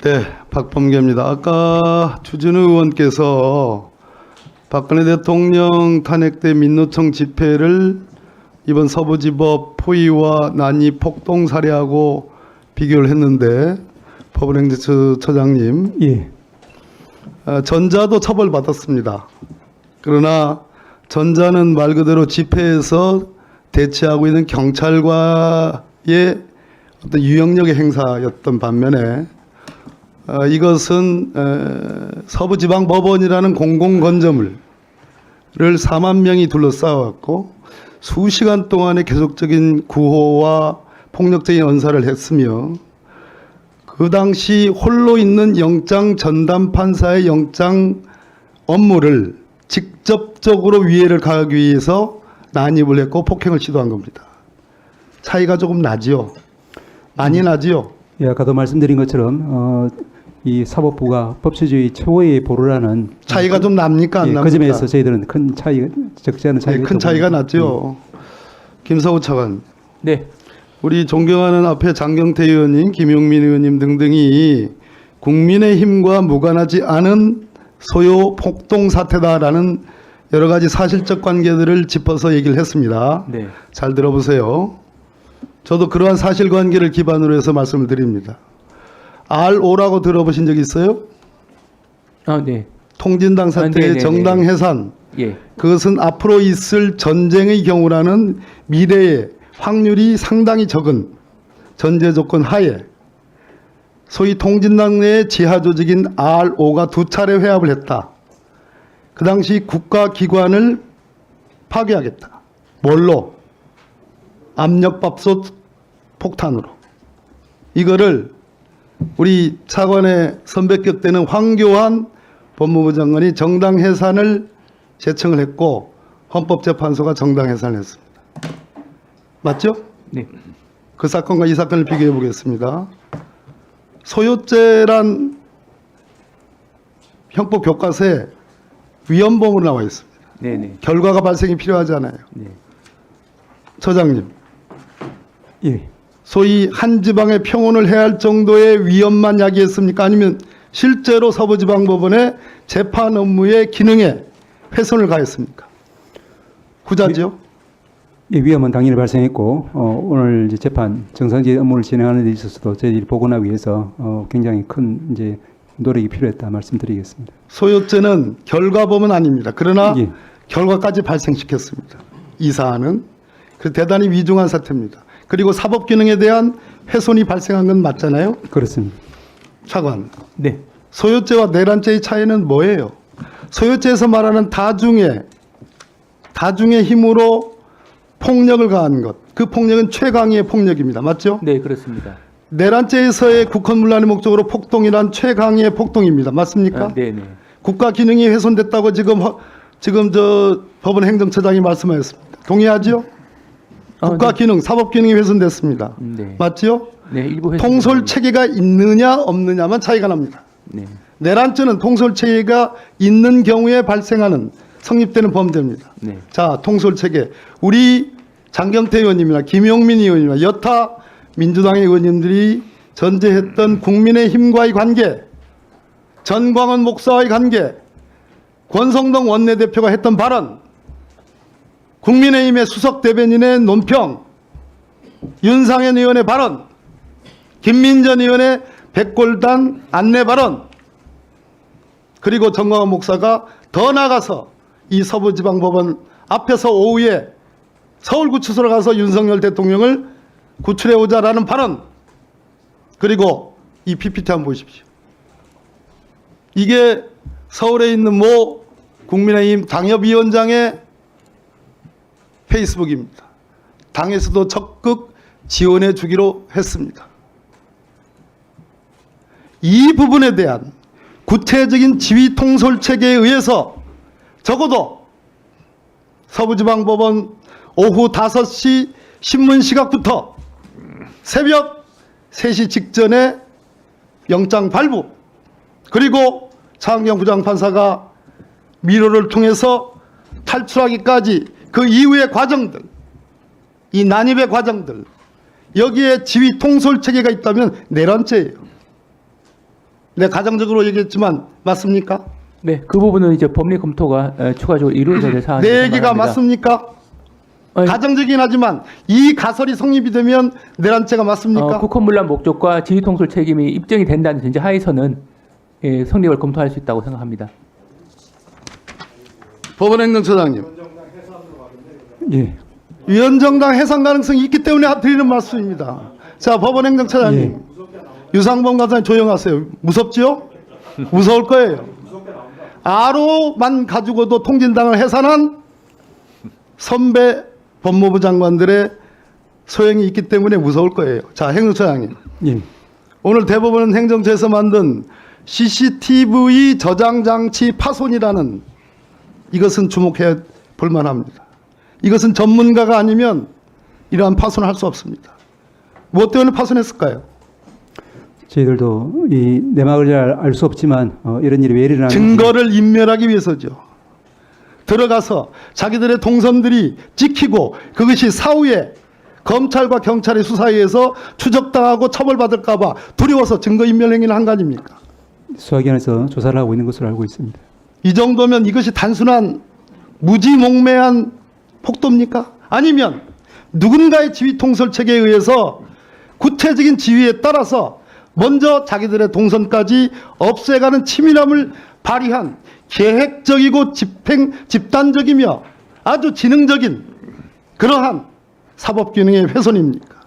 네, 박범계입니다. 아까 주진우 의원께서 박근혜 대통령 탄핵 때 민노총 집회를 이번 서부지법 포위와 난입 폭동 사례하고 비교를 했는데 법원행정처장님, 예. 전자도 처벌받았습니다. 그러나 전자는 말 그대로 집회에서 대치하고 있는 경찰과의 어떤 유영력의 행사였던 반면에 이것은 서부지방법원이라는 공공건조물을 4만 명이 둘러싸았고 수시간 동안의 계속적인 구호와 폭력적인 언사를 했으며 그 당시 홀로 있는 영장 전담 판사의 영장 업무를 직접적으로 위해를 가하기 위해서 난입을 했고 폭행을 시도한 겁니다. 차이가 조금 나지요. 많이 나지요. 예, 아까도 말씀드린 것처럼 이 사법부가 법치주의 최고의 보루라는 차이가 좀 납니까? 안 예, 납니까? 그 점에서 저희들은 큰 차이, 적지 않은 차이가 네, 큰 차이가 났죠. 김성우 차관. 네. 우리 존경하는 앞에 장경태 의원님, 김용민 의원님 등등이 국민의힘과 무관하지 않은 소요 폭동 사태다라는 여러 가지 사실적 관계들을 짚어서 얘기를 했습니다. 네. 잘 들어보세요. 저도 그러한 사실관계를 기반으로 해서 말씀을 드립니다. RO라고 들어보신 적 있어요? 아, 네. 통진당 사태의 네네네. 정당 해산. 예. 그것은 앞으로 있을 전쟁의 경우라는 미래의 확률이 상당히 적은 전제 조건 하에 소위 통진당 내 지하 조직인 RO가 2차례 회합을 했다. 그 당시 국가기관을 파괴하겠다. 뭘로? 압력밥솥 폭탄으로. 이거를 우리 차관의 선배격 때는 황교안 법무부 장관이 정당 해산을 제청을 했고 헌법재판소가 정당 해산을 했습니다. 맞죠? 네. 그 사건과 이 사건을 비교해 보겠습니다. 소요죄란 형법 교과서에 위헌범으로 나와 있습니다. 네, 네. 결과가 발생이 필요하잖아요. 네. 처장님, 예. 소위 한 지방의 평온을 해할 정도의 위헌만 야기했습니까? 아니면 실제로 서부지방법원의 재판 업무의 기능에 훼손을 가했습니까? 후자죠. 예, 위험은 당연히 발생했고 오늘 이제 재판 정상적인 업무를 진행하는 데 있어서도 저희들이 복원하기 위해서 굉장히 큰 이제 노력이 필요했다 말씀드리겠습니다. 소요죄는 결과범은 아닙니다. 그러나 예. 결과까지 발생시켰습니다. 이 사안은 그 대단히 위중한 사태입니다. 그리고 사법기능에 대한 훼손이 발생한 건 맞잖아요. 그렇습니다. 차관, 네. 소요죄와 내란죄의 차이는 뭐예요? 소요죄에서 말하는 다중의 힘으로 폭력을 가하는 것, 그 폭력은 최강의 폭력입니다. 맞죠? 네, 그렇습니다. 내란죄에서의 국헌문란의 목적으로 폭동이란 최강의 폭동입니다. 맞습니까? 아, 네, 네. 국가 기능이 훼손됐다고 지금 저 법원 행정처장이 말씀하셨습니다. 동의하죠? 국가 기능, 사법 기능이 훼손됐습니다. 네. 맞죠? 네, 일부 회수. 통솔 체계가 있느냐 없느냐만 차이가 납니다. 네. 내란죄는 통솔 체계가 있는 경우에 발생하는 성립되는 범죄입니다. 네. 자, 통솔 체계. 우리 장경태 의원님이나 김용민 의원님이나 여타 민주당의 의원님들이 전제했던 국민의힘과의 관계, 전광훈 목사와의 관계, 권성동 원내대표가 했던 발언, 국민의힘의 수석 대변인의 논평, 윤상현 의원의 발언, 김민전 의원의 백골단 안내 발언, 그리고 정광훈 목사가 더 나가서 이 서부지방법원 앞에서 오후에 서울구치소로 가서 윤석열 대통령을 구출해 오자라는 발언, 그리고 이 PPT 한번 보십시오. 이게 서울에 있는 모 국민의힘 당협위원장의 페이스북입니다. 당에서도 적극 지원해 주기로 했습니다. 이 부분에 대한 구체적인 지휘 통솔 체계에 의해서 적어도 서부지방법원 오후 5시 신문 시각부터 새벽 3시 직전에 영장 발부, 그리고 차은경 부장판사가 미로를 통해서 탈출하기까지 그 이후의 과정들, 이 난입의 과정들, 여기에 지휘 통솔 체계가 있다면 내란죄예요. 내 가정적으로 얘기했지만 맞습니까? 네, 그 부분은 이제 법리 검토가 추가적으로 이루어져야 될 사안이라고 내 얘기가 생각합니다. 맞습니까? 아니, 가정적이긴 하지만 이 가설이 성립이 되면 내란죄가 맞습니까? 국헌문란 목적과 지휘통솔 책임이 입증이 된다는 전제 하에서는 성립을 검토할 수 있다고 생각합니다. 법원행정처장님, 예. 위헌정당 해산 가능성이 있기 때문에 드리는 말씀입니다. 자, 법원행정처장님, 유상범 간사님 조용하세요. 무섭지요? 무서울 거예요. 아로만 가지고도 통진당을 해산한 선배 법무부 장관들의 소행이 있기 때문에 무서울 거예요. 자, 행정처장님, 예. 오늘 대법원 행정처에서 만든 CCTV 저장 장치 파손이라는 이것은 주목해 볼 만합니다. 이것은 전문가가 아니면 이러한 파손을 할 수 없습니다. 무엇 때문에 파손했을까요? 저희들도 이 내막을 잘 알 수 없지만 이런 일이 왜 일어나는지 증거를 인멸하기 위해서죠. 들어가서 자기들의 동선들이 찍히고 그것이 사후에 검찰과 경찰의 수사에 의해서 추적당하고 처벌받을까 봐 두려워서 증거인멸 행위를 한 거 아닙니까? 수사기관에서 조사를 하고 있는 것으로 알고 있습니다. 이 정도면 이것이 단순한 무지몽매한 폭도입니까? 아니면 누군가의 지휘 통솔 체계에 의해서 구체적인 지휘에 따라서 먼저 자기들의 동선까지 없애가는 치밀함을 발휘한 계획적이고 집단적이며 아주 지능적인 그러한 사법기능의 훼손입니까?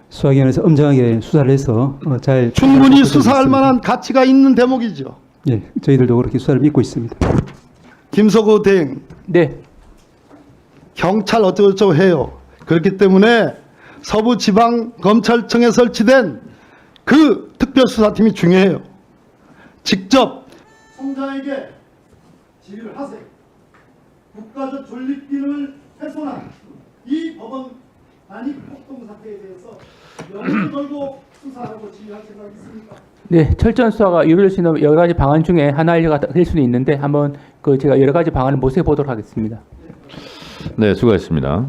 수사기관에서 엄정하게 수사를 해서 잘 충분히 수사할 만한 가치가 있는 대목이죠. 예, 저희들도 그렇게 수사를 믿고 있습니다. 김석호 대행, 네, 경찰 어쩌고저쩌고 해요. 그렇기 때문에 서부지방검찰청에 설치된 그 특별수사팀이 중요해요. 직접 총장에게 지휘를 하세요. 국가적 존립기능을 훼손한 이 법원 단위 폭동 사태에 대해서 영을 걸고 수사하고 지휘할 생각 있습니까? 네, 철저한 수사가 이루어질 수 있는 여러 가지 방안 중에 하나가 될 수는 있는데 한번 제가 여러 가지 방안을 모색해 보도록 하겠습니다. 네, 수고하셨습니다.